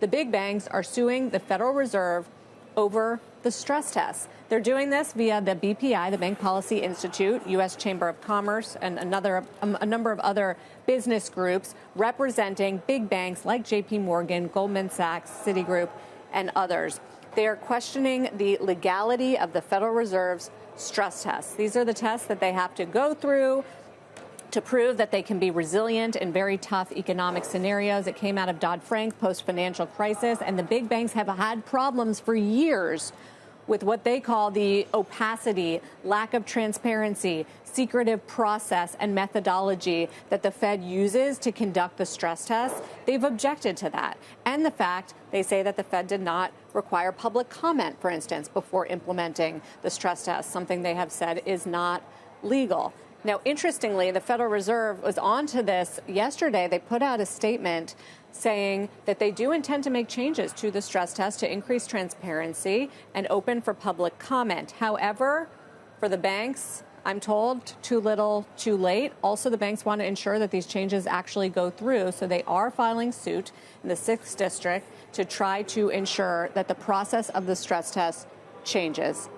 the big banks are suing the Federal Reserve over the stress tests. They're doing this via the BPI, the Bank Policy Institute, U.S. Chamber of Commerce, and a number of other business groups representing big banks like JPMorgan, Goldman Sachs, Citigroup, and others. They are questioning the legality of the Federal Reserve's stress tests. These are the tests that they have to go through to prove that they can be resilient in very tough economic scenarios. It came out of Dodd-Frank post-financial crisis, and the big banks have had problems for years with what they call the opacity, lack of transparency, secretive process and methodology that the Fed uses to conduct the stress tests. They've objected to that. And the fact they say that the Fed did not require public comment, for instance, before implementing the stress test, something they have said is not legal. Now, interestingly, the Federal Reserve was onto this yesterday. They put out a statement saying that they do intend to make changes to the stress test to increase transparency and open for public comment. However, for the banks, I'm told too little, too late. Also, the banks want to ensure that these changes actually go through. So they are filing suit in the 6th District to try to ensure that the process of the stress test changes.